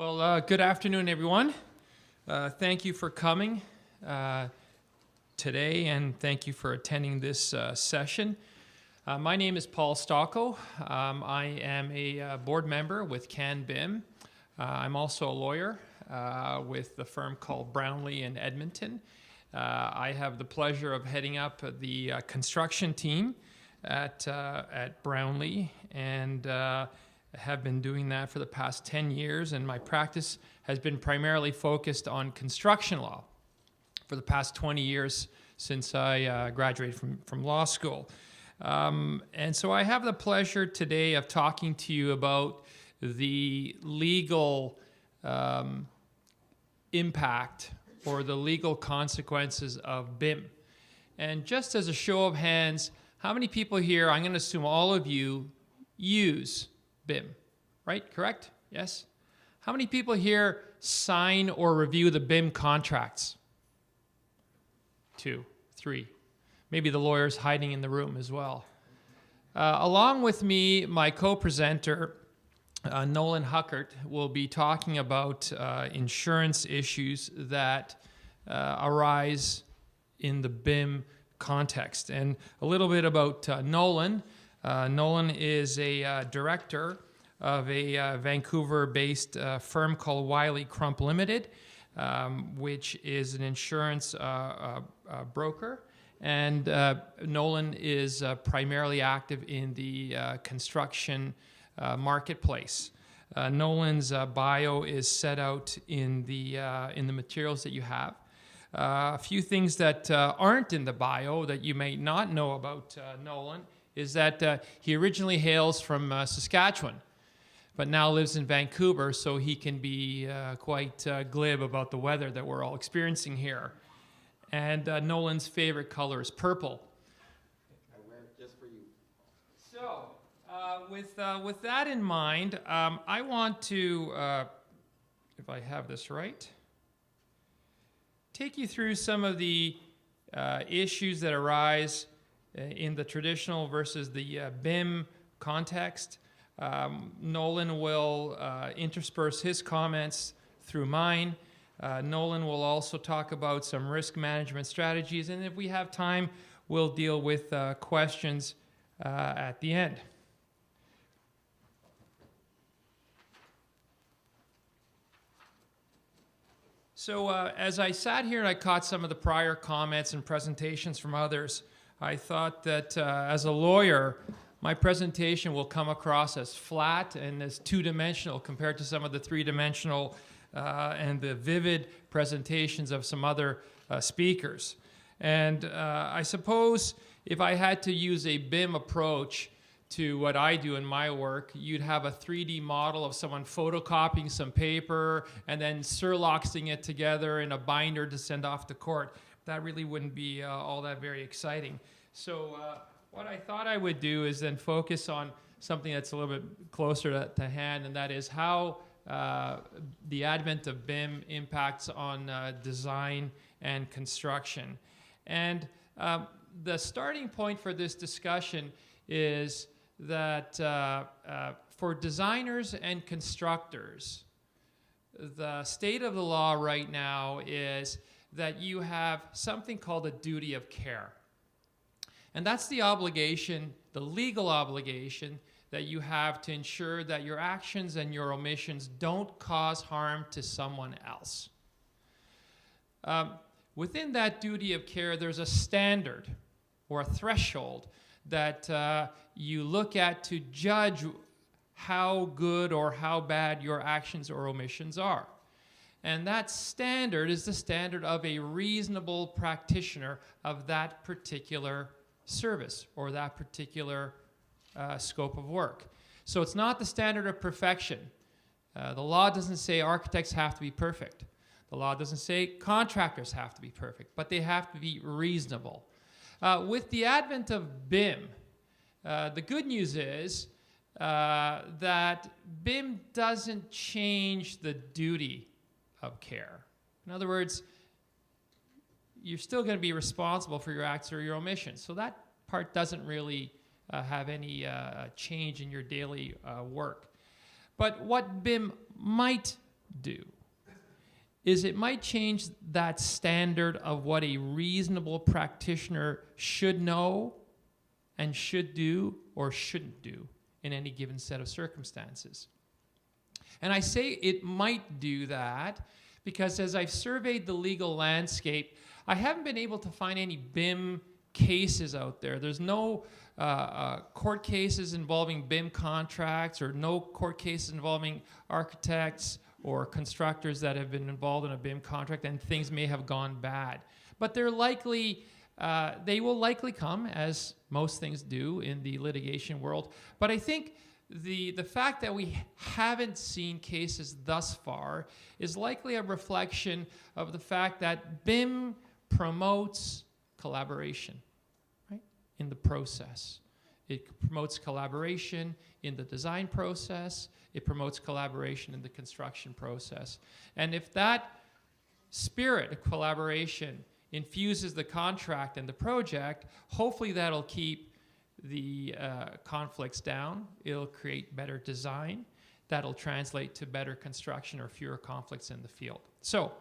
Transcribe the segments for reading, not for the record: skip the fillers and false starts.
Well, good afternoon, everyone. Thank you for coming today, and thank you for attending this session. My name is Paul Stocco. I am a board member with CanBIM. I'm also a lawyer with the firm called Brownlee in Edmonton. I have the pleasure of heading up the construction team at Brownlee, and have been doing that for the past 10 years, and my practice has been primarily focused on construction law for the past 20 years since I graduated from law school. And so I have the pleasure today of talking to you about the legal impact or the legal consequences of BIM. And just as a show of hands, how many people here, I'm going to assume all of you, use BIM, right? Correct? Yes? How many people here sign or review the BIM contracts? 2, 3. Maybe the lawyer's hiding in the room as well. Along with me, my co-presenter, Nolan Heuchert, will be talking about insurance issues that arise in the BIM context. And a little bit about Nolan. Nolan is a director of a Vancouver-based firm called Wylie, Crump Limited, which is an insurance broker. And Nolan is primarily active in the construction marketplace. Nolan's bio is set out in the materials that you have. A few things that aren't in the bio that you may not know about Nolan is that he originally hails from Saskatchewan, but now lives in Vancouver, so he can be quite glib about the weather that we're all experiencing here. And Nolan's favorite color is purple. I wear it just for you. So, with that in mind, I want to, if I have this right, take you through some of the issues that arise in the traditional versus the BIM context. Nolan will intersperse his comments through mine. Nolan will also talk about some risk management strategies, and if we have time, we'll deal with questions at the end. So as I sat here and I caught some of the prior comments and presentations from others, I thought that as a lawyer, my presentation will come across as flat and as two-dimensional compared to some of the three-dimensional and the vivid presentations of some other speakers. And I suppose if I had to use a BIM approach to what I do in my work, you'd have a 3D model of someone photocopying some paper and then surloxing it together in a binder to send off to court. That really wouldn't be all that very exciting. So what I thought I would do is then focus on something that's a little bit closer to hand, and that is how the advent of BIM impacts on design and construction. And the starting point for this discussion is that for designers and constructors, the state of the law right now is that you have something called a duty of care. And that's the obligation, the legal obligation, that you have to ensure that your actions and your omissions don't cause harm to someone else. Within that duty of care, there's a standard or a threshold that you look at to judge how good or how bad your actions or omissions are. And that standard is the standard of a reasonable practitioner of that particular service or that particular scope of work. So it's not the standard of perfection. The law doesn't say architects have to be perfect. The law doesn't say contractors have to be perfect, but they have to be reasonable. With the advent of BIM, the good news is that BIM doesn't change the duty of care. In other words, you're still going to be responsible for your acts or your omissions. So that part doesn't really have any change in your daily work. But what BIM might do is it might change that standard of what a reasonable practitioner should know and should do or shouldn't do in any given set of circumstances. And I say it might do that because as I've surveyed the legal landscape, I haven't been able to find any BIM cases out there. There's no court cases involving BIM contracts or no court cases involving architects or constructors that have been involved in a BIM contract and things may have gone bad. But they're likely, they will likely come, as most things do in the litigation world. But I think the fact that we haven't seen cases thus far is likely a reflection of the fact that BIM promotes collaboration, right, in the process. It promotes collaboration in the design process. It promotes collaboration in the construction process. And if that spirit of collaboration infuses the contract and the project, hopefully that'll keep the conflicts down. It'll create better design. That'll translate to better construction or fewer conflicts in the field. So,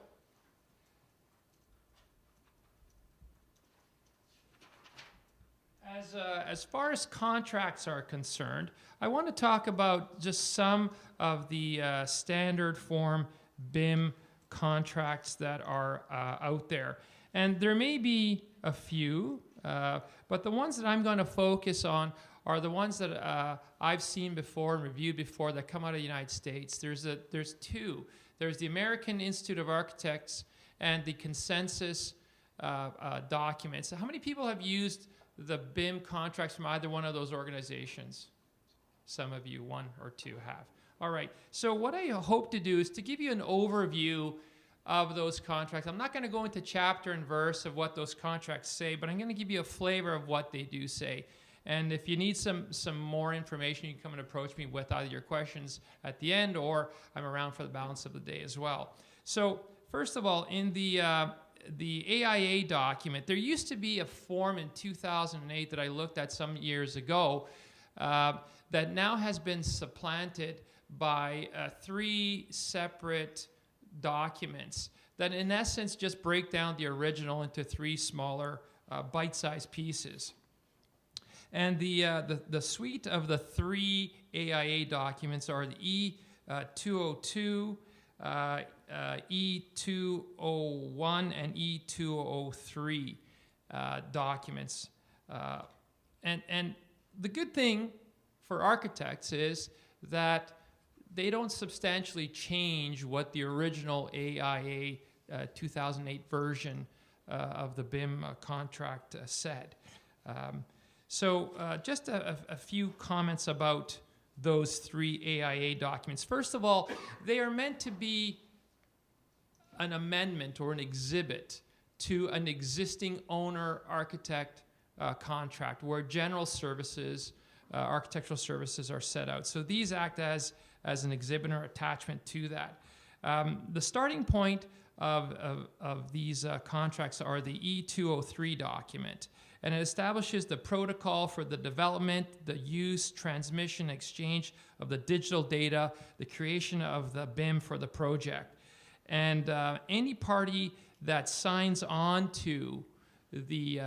as far as contracts are concerned, I want to talk about just some of the standard form BIM contracts that are out there. And there may be a few, but the ones that I'm going to focus on are the ones that I've seen before and reviewed before that come out of the United States. There's two. There's the American Institute of Architects and the consensus documents. How many people have used the BIM contracts from either one of those organizations? Some of you, one or two have. All right, so what I hope to do is to give you an overview of those contracts. I'm not going to go into chapter and verse of what those contracts say, but I'm going to give you a flavor of what they do say. And if you need some more information, you can come and approach me with either your questions at the end, or I'm around for the balance of the day as well. So first of all, in the AIA document, there used to be a form in 2008 that I looked at some years ago that now has been supplanted by 3 separate documents that in essence just break down the original into 3 smaller bite-sized pieces. And the suite of the 3 AIA documents are the E202, E201, and E203 documents. And the good thing for architects is that they don't substantially change what the original AIA 2008 version of the BIM contract said. So just a few comments about those 3 AIA documents. First of all, they are meant to be an amendment or an exhibit to an existing owner-architect contract where general services, architectural services are set out. So these act as an exhibit or attachment to that. The starting point of these contracts are the E203 document, and it establishes the protocol for the development, the use, transmission, exchange of the digital data, the creation of the BIM for the project. And any party that signs on to the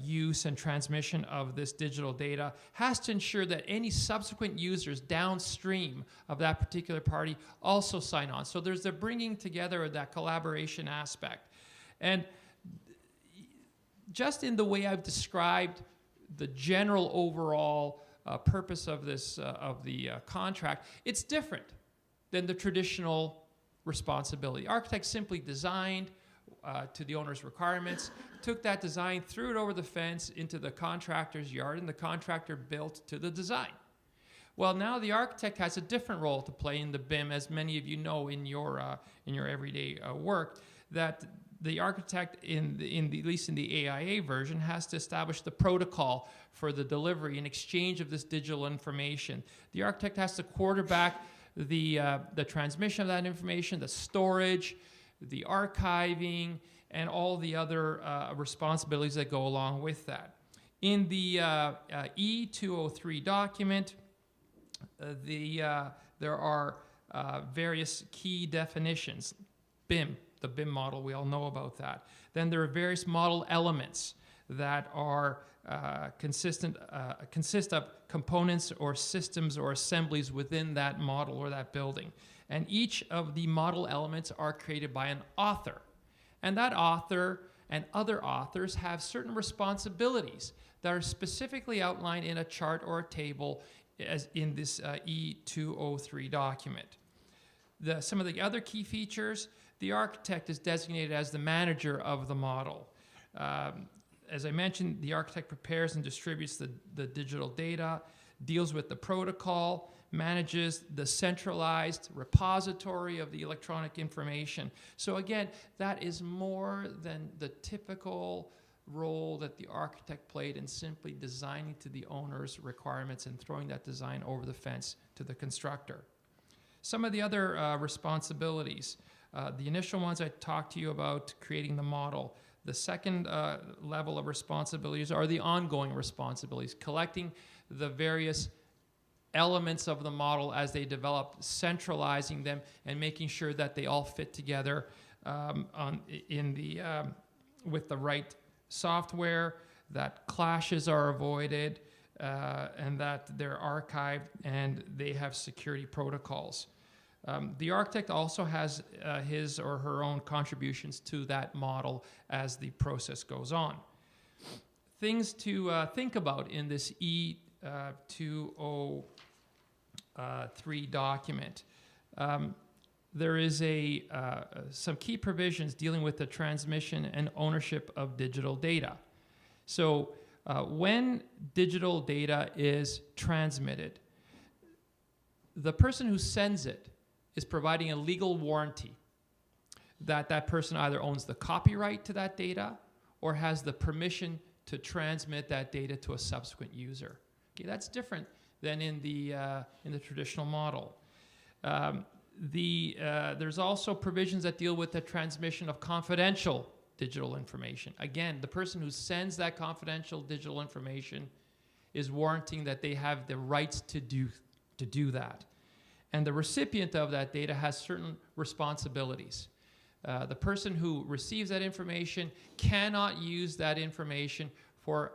use and transmission of this digital data has to ensure that any subsequent users downstream of that particular party also sign on. So there's the bringing together of that collaboration aspect. And just in the way I've described the general overall purpose of this of the contract, it's different than the traditional responsibility. Architects simply designed to the owner's requirements, took that design, threw it over the fence into the contractor's yard, and the contractor built to the design. Well, now the architect has a different role to play in the BIM, as many of you know in your everyday work, that the architect, at least in the AIA version, has to establish the protocol for the delivery and exchange of this digital information. The architect has to quarterback the transmission of that information, the storage, the archiving, and all the other responsibilities that go along with that. In the E203 document, there are various key definitions. BIM, the BIM model, we all know about that. Then there are various model elements that are consist of components or systems or assemblies within that model or that building. And each of the model elements are created by an author. And that author and other authors have certain responsibilities that are specifically outlined in a chart or a table as in this E203 document. Some of the other key features, the architect is designated as the manager of the model. As I mentioned, the architect prepares and distributes the digital data, deals with the protocol, manages the centralized repository of the electronic information. So again, that is more than the typical role that the architect played in simply designing to the owner's requirements and throwing that design over the fence to the constructor. Some of the other responsibilities, the initial ones I talked to you about, creating the model. The second level of responsibilities are the ongoing responsibilities, collecting the various elements of the model as they develop, centralizing them, and making sure that they all fit together with the right software, that clashes are avoided, and that they're archived and they have security protocols. The architect also has his or her own contributions to that model as the process goes on. Things to think about in this E203 document. There is some key provisions dealing with the transmission and ownership of digital data. So when digital data is transmitted, the person who sends it is providing a legal warranty that that person either owns the copyright to that data or has the permission to transmit that data to a subsequent user. Okay, that's different than in the traditional model. There's also provisions that deal with the transmission of confidential digital information. Again, the person who sends that confidential digital information is warranting that they have the rights to do that. And the recipient of that data has certain responsibilities. The person who receives that information cannot use that information for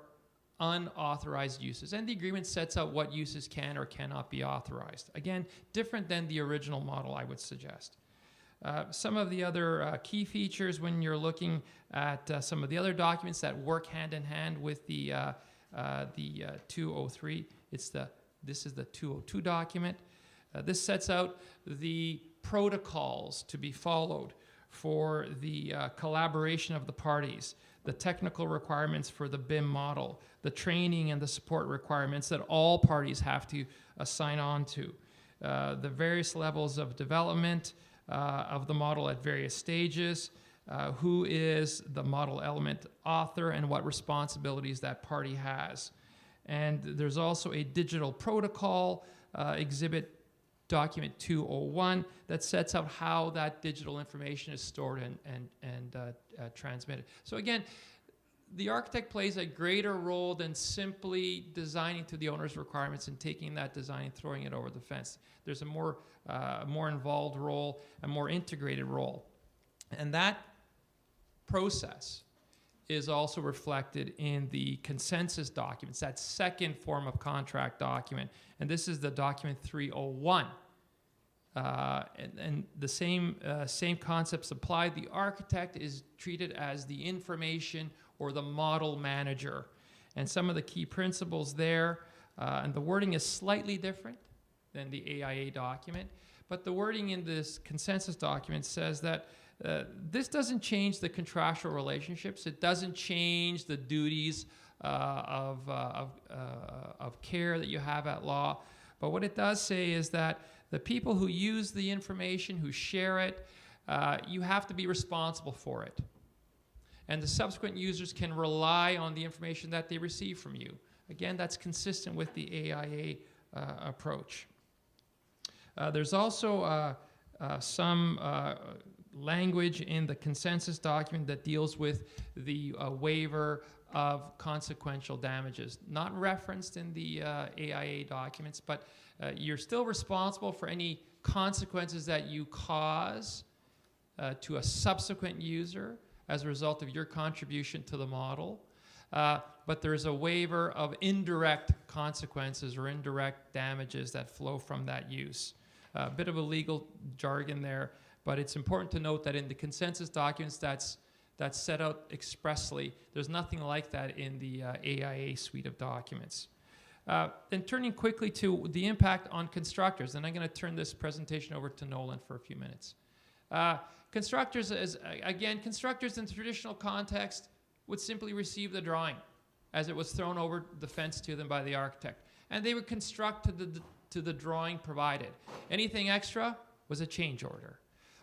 unauthorized uses. And the agreement sets out what uses can or cannot be authorized. Again, different than the original model, I would suggest. Some of the other key features when you're looking at some of the other documents that work hand in hand with the 203, this is the 202 document. This sets out the protocols to be followed for the collaboration of the parties, the technical requirements for the BIM model, the training and the support requirements that all parties have to sign on to, the various levels of development of the model at various stages, who is the model element author and what responsibilities that party has. And there's also a digital protocol exhibit document 201 that sets out how that digital information is stored and transmitted. So again, the architect plays a greater role than simply designing to the owner's requirements and taking that design and throwing it over the fence. There's a more involved role, a more integrated role. And that process is also reflected in the consensus documents, that second form of contract document. And this is the document 301. And the same concepts apply. The architect is treated as the information or the model manager. And some of the key principles there, and the wording is slightly different than the AIA document, but the wording in this consensus document says that this doesn't change the contractual relationships. It doesn't change the duties of care that you have at law. But what it does say is that the people who use the information, who share it, you have to be responsible for it. And the subsequent users can rely on the information that they receive from you. Again, that's consistent with the AIA approach. There's also some language in the consensus document that deals with the waiver of consequential damages. Not referenced in the AIA documents, but you're still responsible for any consequences that you cause to a subsequent user as a result of your contribution to the model. But there's a waiver of indirect consequences or indirect damages that flow from that use. A bit of a legal jargon there, but it's important to note that in the consensus documents that's set out expressly. There's nothing like that in the AIA suite of documents. Then turning quickly to the impact on constructors, and I'm going to turn this presentation over to Nolan for a few minutes. Constructors in the traditional context would simply receive the drawing as it was thrown over the fence to them by the architect, and they would construct to the drawing provided. Anything extra was a change order.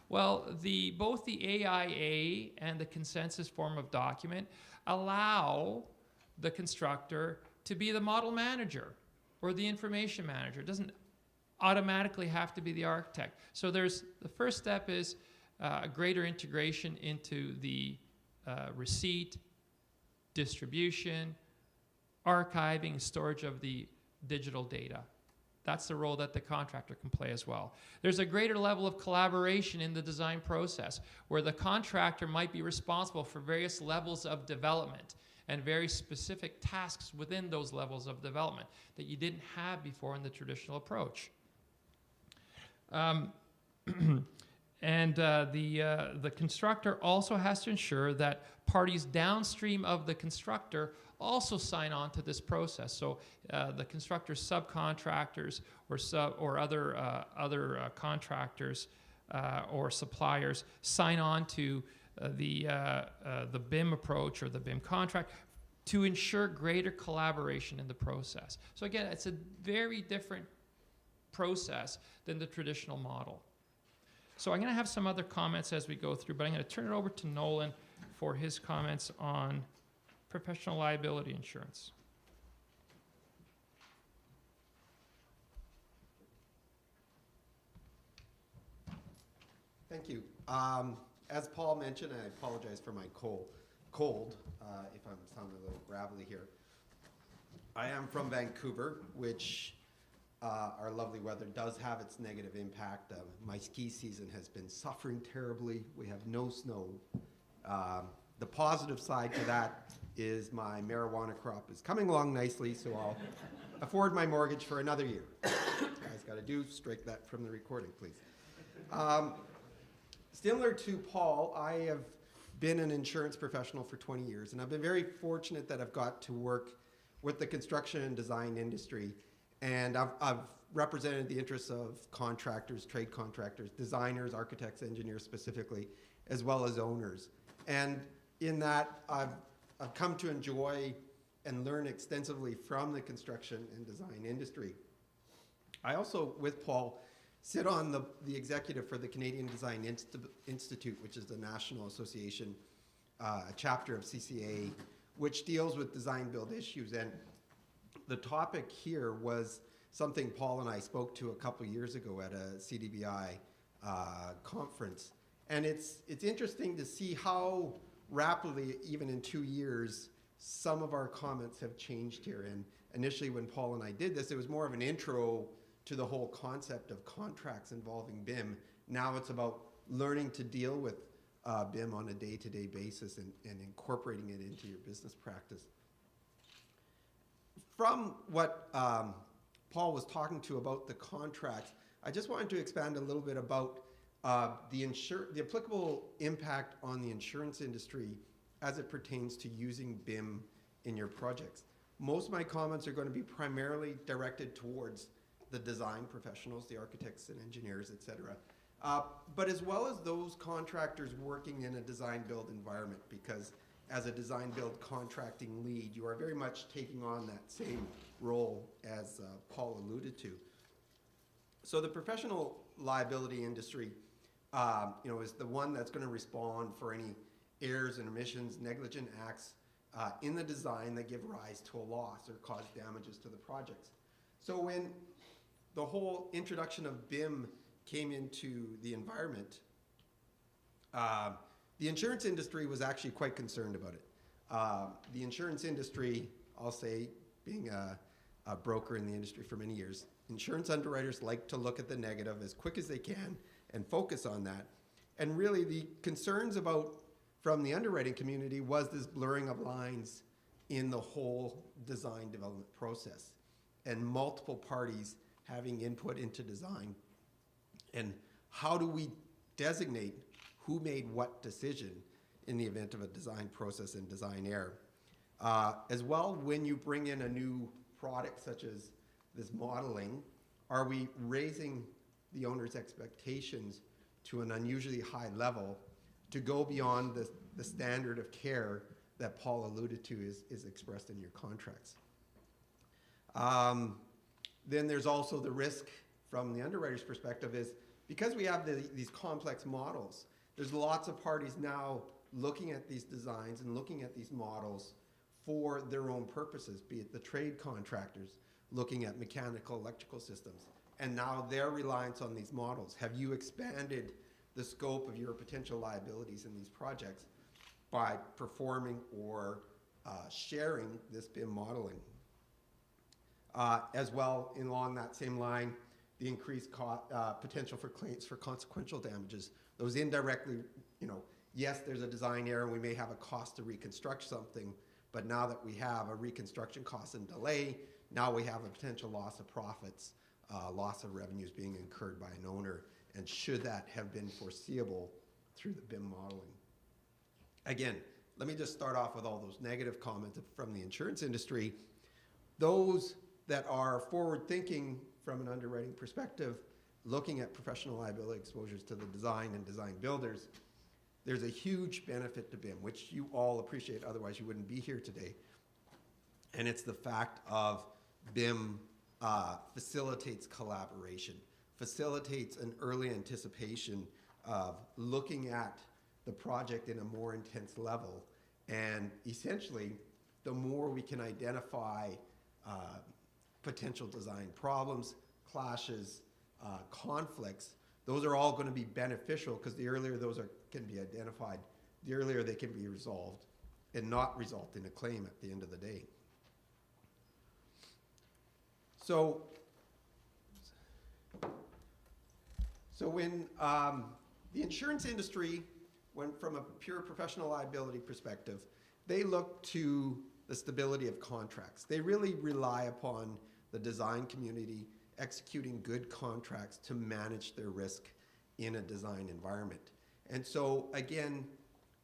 Well, both the AIA and the consensus form of document allow the constructor to be the model manager or the information manager. It doesn't automatically have to be the architect. So the first step is a greater integration into the receipt, distribution, archiving, storage of the digital data. That's the role that the contractor can play as well. There's a greater level of collaboration in the design process where the contractor might be responsible for various levels of development and very specific tasks within those levels of development that you didn't have before in the traditional approach. The constructor also has to ensure that parties downstream of the constructor also sign on to this process. So the constructor's subcontractors or other contractors or suppliers sign on to the BIM approach or the BIM contract to ensure greater collaboration in the process. So again, it's a very different process than the traditional model. So I'm going to have some other comments as we go through, but I'm going to turn it over to Nolan for his comments on professional liability insurance. Thank you. As Paul mentioned, and I apologize for my cold, if I'm sounding a little gravelly here. I am from Vancouver, which our lovely weather does have its negative impact. My ski season has been suffering terribly. We have no snow. The positive side to that is my marijuana crop is coming along nicely, so I'll afford my mortgage for another year. Guys got to do, strike that from the recording, please. Similar to Paul, I have been an insurance professional for 20 years, and I've been very fortunate that I've got to work with the construction and design industry, and I've represented the interests of contractors, trade contractors, designers, architects, engineers specifically, as well as owners. And in that, I've come to enjoy and learn extensively from the construction and design industry. I also, with Paul, sit on the executive for the Canadian Design Institute, which is the national association, a chapter of CCA, which deals with design build issues. And the topic here was something Paul and I spoke to a couple years ago at a CDBI conference. And it's interesting to see how rapidly, even in 2 years, some of our comments have changed here. And initially when Paul and I did this, it was more of an intro to the whole concept of contracts involving BIM. Now it's about learning to deal with BIM on a day-to-day basis and incorporating it into your business practice. From what Paul was talking to about the contracts, I just wanted to expand a little bit about the applicable impact on the insurance industry as it pertains to using BIM in your projects. Most of my comments are going to be primarily directed towards the design professionals, the architects and engineers, et cetera. But as well as those contractors working in a design build environment, because as a design build contracting lead, you are very much taking on that same role as Paul alluded to. So the professional liability industry is the one that's going to respond for any errors and omissions, negligent acts in the design that give rise to a loss or cause damages to the projects. So when the whole introduction of BIM came into the environment, the insurance industry was actually quite concerned about it. The insurance industry, I'll say, being a broker in the industry for many years, insurance underwriters like to look at the negative as quick as they can and focus on that. And really the concerns from the underwriting community was this blurring of lines in the whole design development process and multiple parties having input into design. And how do we designate who made what decision in the event of a design process and design error? As well, when you bring in a new product such as this modeling, are we raising the owner's expectations to an unusually high level to go beyond the standard of care that Paul alluded to is expressed in your contracts? Then there's also the risk from the underwriter's perspective is because we have these complex models, there's lots of parties now looking at these designs and looking at these models for their own purposes, be it the trade contractors looking at mechanical, electrical systems, and now their reliance on these models. Have you expanded the scope of your potential liabilities in these projects by performing or sharing this BIM modeling? As well, along that same line, the increased potential for claims for consequential damages. Those indirectly, yes, there's a design error and we may have a cost to reconstruct something, but now that we have a reconstruction cost and delay, now we have a potential loss of profits, loss of revenues being incurred by an owner, and should that have been foreseeable through the BIM modeling? Again, let me just start off with all those negative comments from the insurance industry. Those that are forward-thinking from an underwriting perspective, looking at professional liability exposures to the design and design builders, there's a huge benefit to BIM, which you all appreciate, otherwise you wouldn't be here today. And it's the fact of BIM facilitates collaboration, facilitates an early anticipation of looking at the project in a more intense level. And essentially, the more we can identify potential design problems, clashes, conflicts, those are all going to be beneficial because the earlier those can be identified, the earlier they can be resolved and not result in a claim at the end of the day. So when the insurance industry went from a pure professional liability perspective, they look to the stability of contracts. They really rely upon the design community executing good contracts to manage their risk in a design environment. And so again,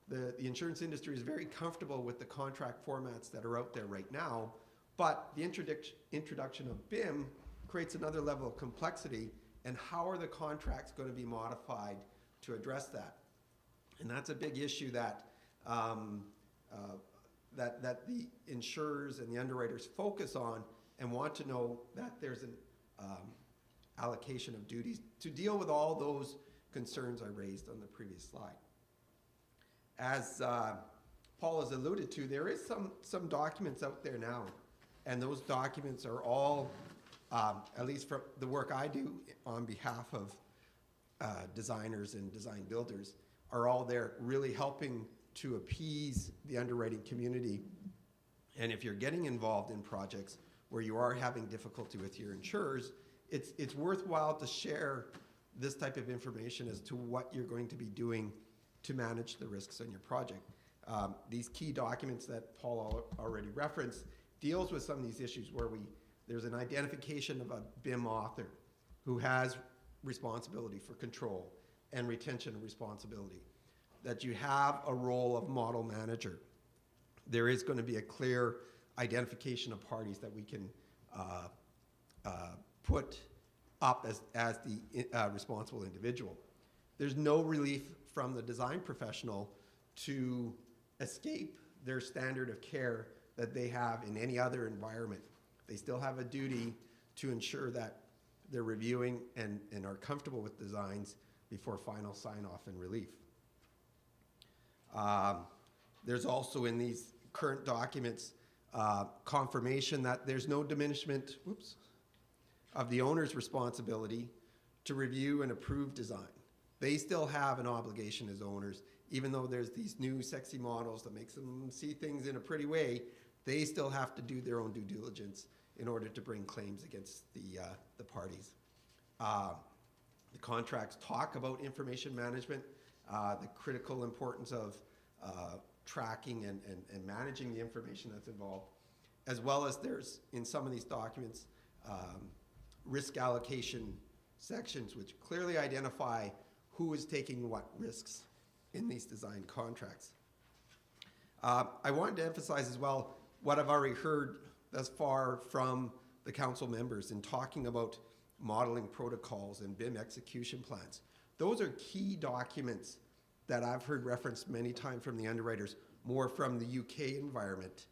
the insurance industry is very comfortable with the contract formats that are out there right now, but the introduction of BIM creates another level of complexity, and how are the contracts going to be modified to address that? And that's a big issue that that the insurers and the underwriters focus on and want to know that there's an allocation of duties to deal with all those concerns I raised on the previous slide. As Paul has alluded to, there is some documents out there now, and those documents are all, at least for the work I do on behalf of designers and design builders, are all there really helping to appease the underwriting community. And if you're getting involved in projects where you are having difficulty with your insurers, it's worthwhile to share this type of information as to what you're going to be doing to manage the risks on your project. These key documents that Paul already referenced deals with some of these issues where there's an identification of a BIM author who has responsibility for control and retention responsibility, that you have a role of model manager. There is going to be a clear identification of parties that we can put up as the responsible individual. There's no relief from the design professional to escape their standard of care that they have in any other environment. They still have a duty to ensure that they're reviewing and are comfortable with designs before final sign-off and relief. There's also in these current documents confirmation that there's no diminishment of the owner's responsibility to review and approve design. They still have an obligation as owners, even though there's these new sexy models that makes them see things in a pretty way, they still have to do their own due diligence in order to bring claims against the parties. The contracts talk about information management, the critical importance of tracking and managing the information that's involved, as well as there's, in some of these documents, risk allocation sections which clearly identify who is taking what risks in these design contracts. I wanted to emphasize as well what I've already heard thus far from the council members in talking about modeling protocols and BIM execution plans. Those are key documents that I've heard referenced many times from the underwriters, more from the UK environment,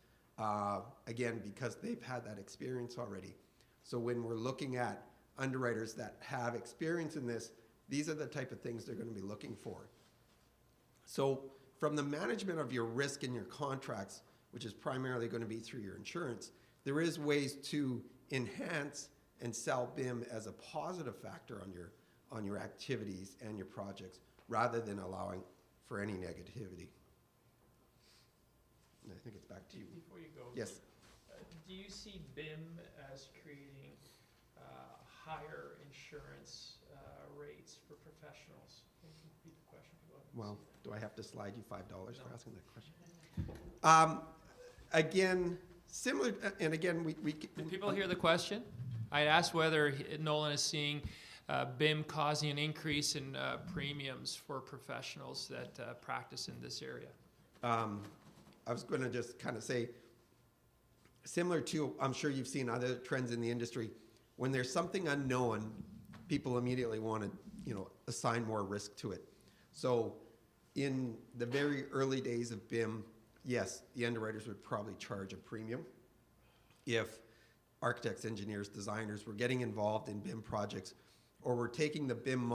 again, because they've had that experience already. So when we're looking at underwriters that have experience in this, these are the type of things they're going to be looking for. So from the management of your risk in your contracts, which is primarily going to be through your insurance, there is ways to enhance and sell BIM as a positive factor on your activities and your projects, rather than allowing for any negativity. And I think it's back to you. Before you go, Yes. Do you see BIM as creating higher insurance rates for professionals? Can you repeat the question? Well, do I have to slide you $5 for asking that question? Again, similar, and again, we Did people hear the question? I asked whether Nolan is seeing BIM causing an increase in premiums for professionals that practice in this area. I was going to just kind of say, similar to, I'm sure you've seen other trends in the industry, when there's something unknown, people immediately want to, assign more risk to it. So in the very early days of BIM, yes, the underwriters would probably charge a premium if architects, engineers, designers were getting involved in BIM projects, or were taking the BIM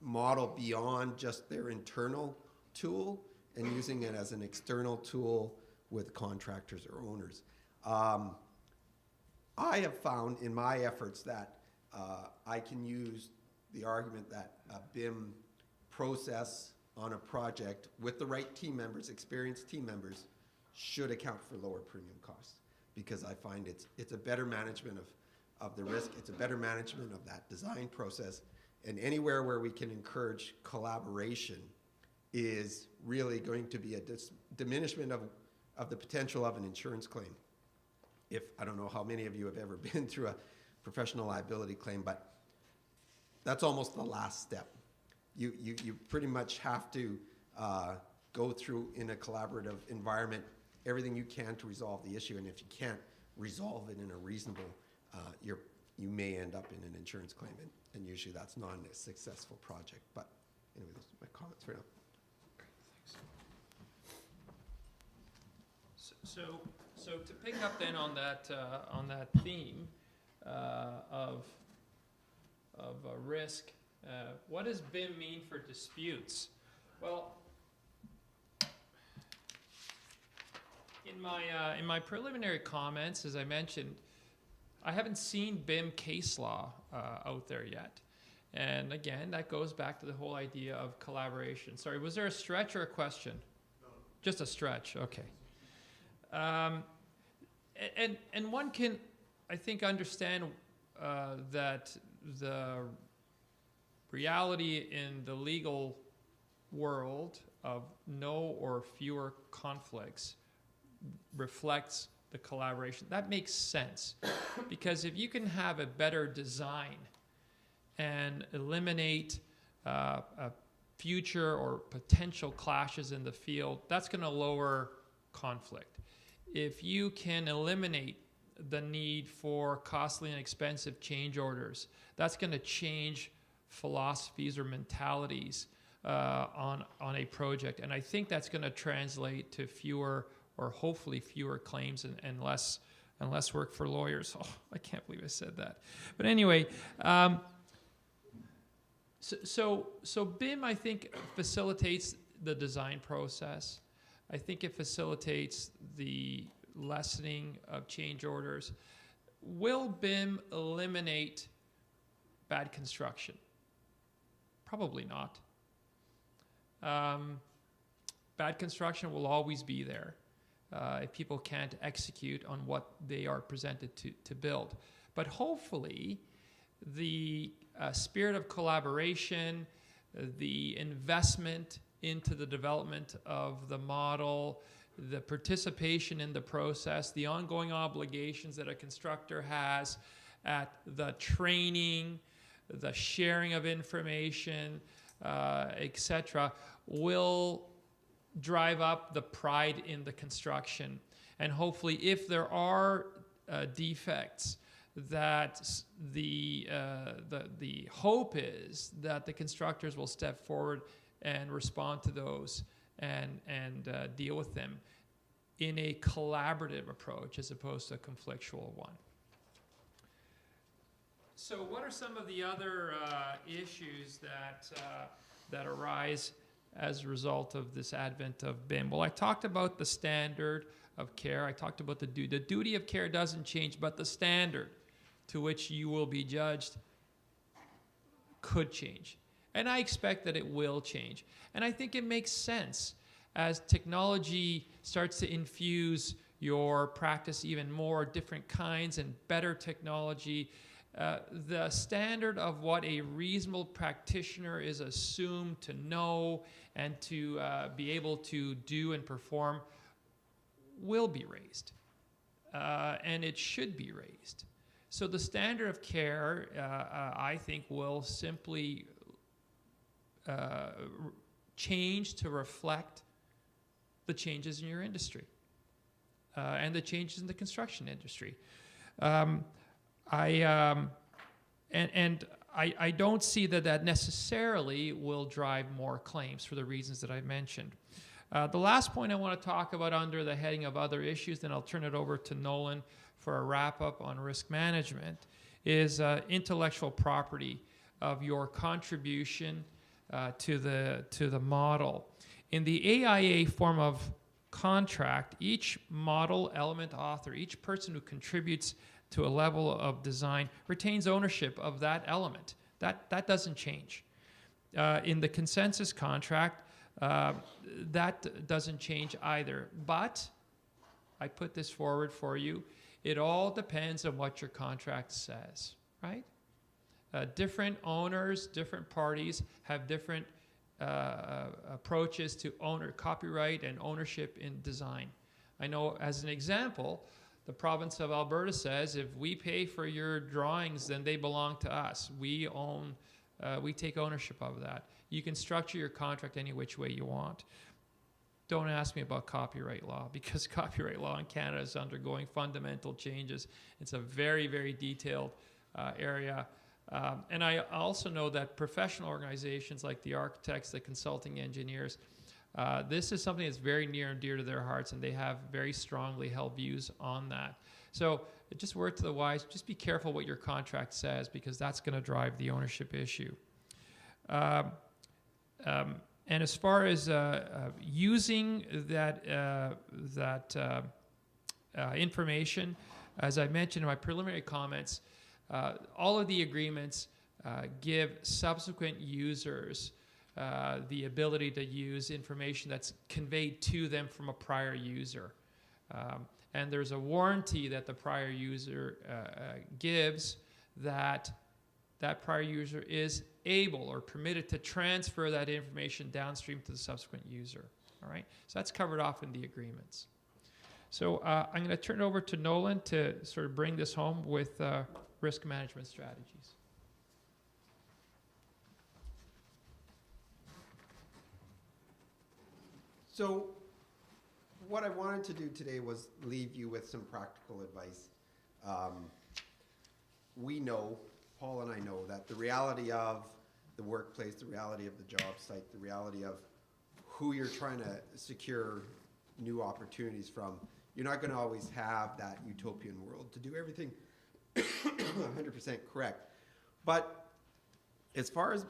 model beyond just their internal tool and using it as an external tool with contractors or owners. I have found in my efforts that I can use the argument that a BIM process on a project with the right team members, experienced team members, should account for lower premium costs, because I find it's a better management of the risk, it's a better management of that design process, and anywhere where we can encourage collaboration is really going to be a diminishment of the potential of an insurance claim. I don't know how many of you have ever been through a professional liability claim, but that's almost the last step. You pretty much have to go through, in a collaborative environment, everything you can to resolve the issue, and if you can't resolve it in a reasonable, you may end up in an insurance claim, and usually that's not a successful project. But anyway, those are my comments right now. So to pick up then on that theme of risk, what does BIM mean for disputes? Well, in my preliminary comments, as I mentioned, I haven't seen BIM case law out there yet. And again, that goes back to the whole idea of collaboration. Sorry, was there a stretch or a question? No. Just a stretch, okay. And one can, I think, understand that the reality in the legal world of no or fewer conflicts reflects the collaboration. That makes sense, because if you can have a better design and eliminate future or potential clashes in the field, that's going to lower conflict. If you can eliminate the need for costly and expensive change orders, that's going to change philosophies or mentalities on a project. And I think that's going to translate to fewer, or hopefully fewer, claims and less work for lawyers. Oh, I can't believe I said that. But anyway, so BIM, I think, facilitates the design process. I think it facilitates the lessening of change orders. Will BIM eliminate bad construction? Probably not. Bad construction will always be there. if people can't execute on what they are presented to build. But hopefully, the spirit of collaboration, the investment into the development of the model, the participation in the process, the ongoing obligations that a constructor has at the training, the sharing of information, etc., will drive up the pride in the construction. And hopefully, if there are defects, that the hope is that the constructors will step forward and respond to those and deal with them in a collaborative approach as opposed to a conflictual one. So what are some of the other issues that arise as a result of this advent of BIM? Well, I talked about the standard of care. I talked about the duty. The duty of care doesn't change, but the standard to which you will be judged could change. And I expect that it will change. And I think it makes sense as technology starts to infuse your practice even more, different kinds and better technology. The standard of what a reasonable practitioner is assumed to know and to be able to do and perform will be raised. And it should be raised. So the standard of care, I think, will simply change to reflect the changes in your industry and the changes in the construction industry. I don't see that necessarily will drive more claims for the reasons that I mentioned. The last point I want to talk about under the heading of other issues, then I'll turn it over to Nolan for a wrap-up on risk management, is intellectual property of your contribution to the model. In the AIA form of contract, each model element author, each person who contributes to a level of design retains ownership of that element. That doesn't change. In the consensus contract, that doesn't change either. But I put this forward for you. It all depends on what your contract says, right? Different owners, different parties have different approaches to copyright and ownership in design. I know, as an example, the province of Alberta says if we pay for your drawings, then they belong to us. We take ownership of that. You can structure your contract any which way you want. Don't ask me about copyright law, because copyright law in Canada is undergoing fundamental changes. It's a very, very detailed area. And I also know that professional organizations like the architects, the consulting engineers, this is something that's very near and dear to their hearts, and they have very strongly held views on that. So just word to the wise, just be careful what your contract says, because that's going to drive the ownership issue. And as far as using that information, as I mentioned in my preliminary comments, all of the agreements give subsequent users the ability to use information that's conveyed to them from a prior user. And there's a warranty that the prior user gives that prior user is able or permitted to transfer that information downstream to the subsequent user. All right, so that's covered off in the agreements. So I'm going to turn it over to Nolan to sort of bring this home with risk management strategies. So what I wanted to do today was leave you with some practical advice. We know, Paul and I know, that the reality of the workplace, the reality of the job site, the reality of who you're trying to secure new opportunities from, you're not going to always have that utopian world to do everything 100% correct. But as far as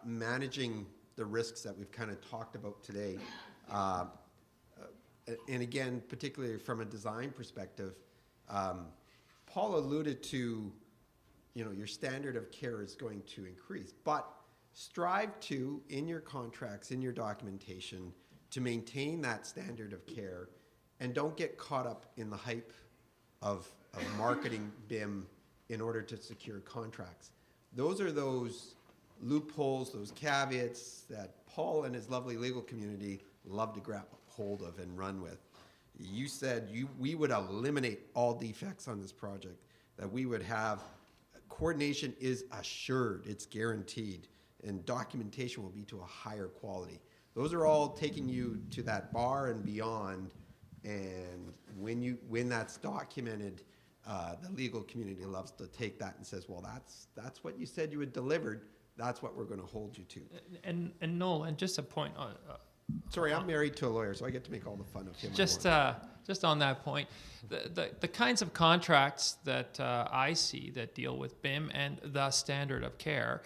managing the risks that we've kind of talked about today, and again, particularly from a design perspective, Paul alluded to, your standard of care is going to increase, but strive to, in your contracts, in your documentation, to maintain that standard of care and don't get caught up in the hype of marketing BIM in order to secure contracts. Those are those loopholes, those caveats that Paul and his lovely legal community love to grab hold of and run with. You said we would eliminate all defects on this project, that we would have coordination is assured, it's guaranteed, and documentation will be to a higher quality. Those are all taking you to that bar and beyond, and when that's documented, the legal community loves to take that and says, well, that's what you said you had delivered, that's what we're going to hold you to. And Nolan, just a point on. Sorry, I'm married to a lawyer, so I get to make all the fun of him. Just on that point, the kinds of contracts that I see that deal with BIM and the standard of care,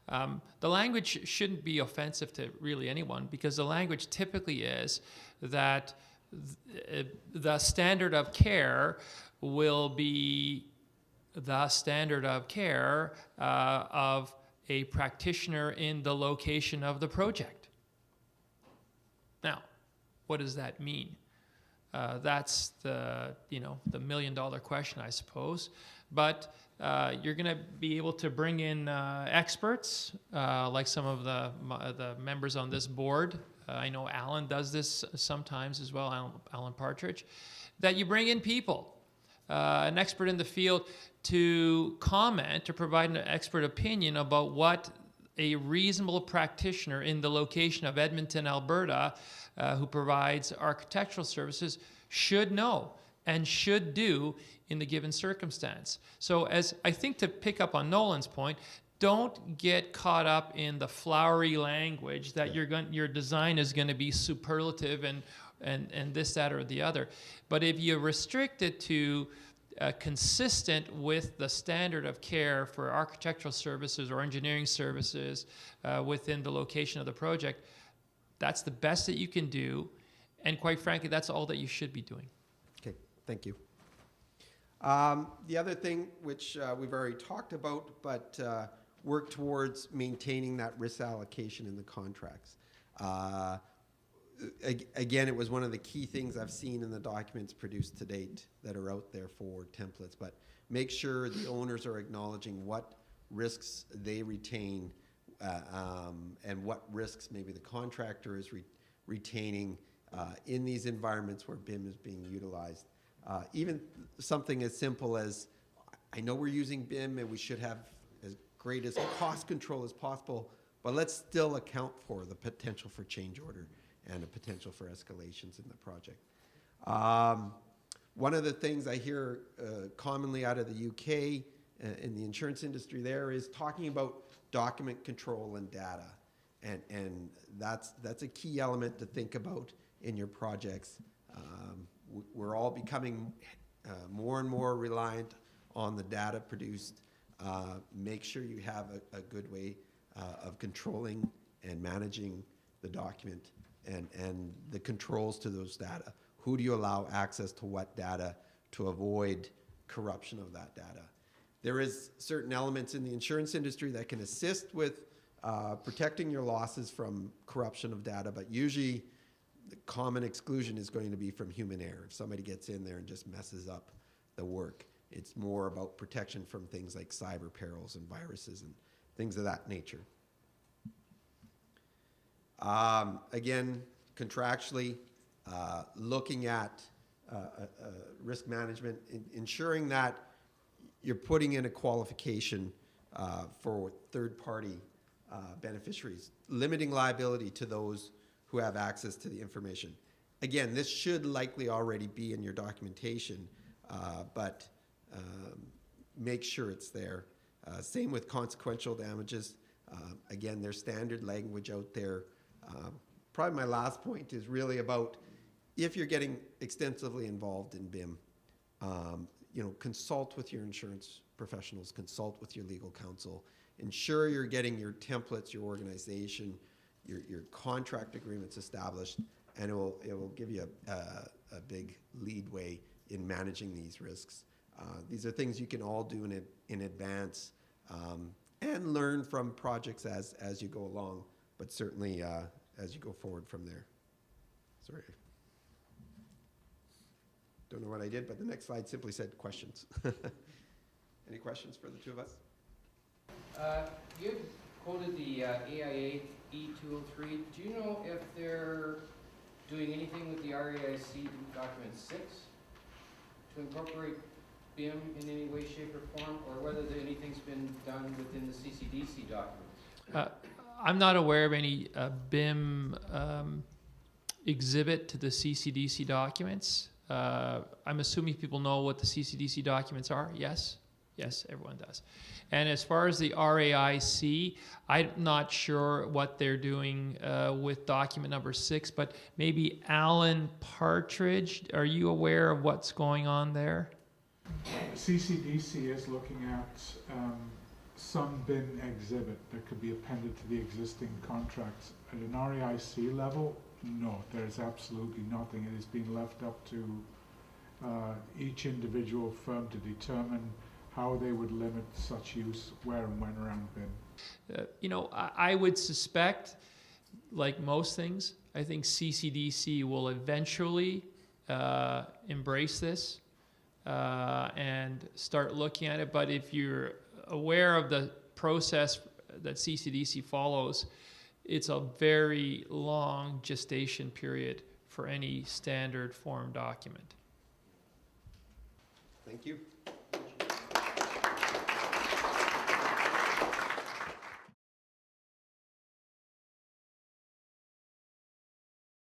the language shouldn't be offensive to really anyone, because the language typically is that the standard of care will be the standard of care of a practitioner in the location of the project. Now, what does that mean? That's the $1 million question, I suppose. But you're going to be able to bring in experts, like some of the members on this board. I know Alan does this sometimes as well, Alan Partridge, that you bring in people, an expert in the field to comment, to provide an expert opinion about what a reasonable practitioner in the location of Edmonton, Alberta, who provides architectural services should know and should do in the given circumstance. So as I think, to pick up on Nolan's point, don't get caught up in the flowery language that your design is going to be superlative and this, that, or the other. But if you restrict it to consistent with the standard of care for architectural services or engineering services within the location of the project, that's the best that you can do. And quite frankly, that's all that you should be doing. Okay, thank you. The other thing, which we've already talked about, but work towards maintaining that risk allocation in the contracts. Again, it was one of the key things I've seen in the documents produced to date that are out there for templates, but make sure the owners are acknowledging what risks they retain and what risks maybe the contractor is retaining in these environments where BIM is being utilized. Even something as simple as, I know we're using BIM and we should have as great as cost control as possible, but let's still account for the potential for change order and a potential for escalations in the project. One of the things I hear commonly out of the UK in the insurance industry there is talking about document control and data. And that's a key element to think about in your projects. We're all becoming more and more reliant on the data produced. Make sure you have a good way of controlling and managing the document and the controls to those data. Who do you allow access to what data to avoid corruption of that data? There is certain elements in the insurance industry that can assist with protecting your losses from corruption of data, but usually the common exclusion is going to be from human error. If somebody gets in there and just messes up the work, it's more about protection from things like cyber perils and viruses and things of that nature. Again, contractually, looking at risk management, ensuring that you're putting in a qualification for third-party beneficiaries, limiting liability to those who have access to the information. Again, this should likely already be in your documentation, but make sure it's there. Same with consequential damages. Again, there's standard language out there. Probably my last point is really about, if you're getting extensively involved in BIM, consult with your insurance professionals, consult with your legal counsel, ensure you're getting your templates, your organization, your contract agreements established, and it will give you a big leadway in managing these risks. These are things you can all do in advance and learn from projects as you go along, but certainly as you go forward from there. Sorry. don't know what I did, but the next slide simply said questions. Any questions for the two of us? You had quoted the AIA E203. Do you know if they're doing anything with the RAIC document 6 to incorporate BIM in any way, shape, or form, or whether anything's been done within the CCDC documents? I'm not aware of any BIM exhibit to the CCDC documents. I'm assuming people know what the CCDC documents are. Yes? Yes, everyone does. And as far as the RAIC, I'm not sure what they're doing with document number 6, but maybe Alan Partridge, are you aware of what's going on there? CCDC is looking at some BIM exhibit that could be appended to the existing contracts. At an RAIC level, no, there's absolutely nothing. It is being left up to each individual firm to determine how they would limit such use where and when around BIM. You know, I would suspect, like most things, I think CCDC will eventually embrace this and start looking at it. But if you're aware of the process that CCDC follows, it's a very long gestation period for any standard form document. Thank you.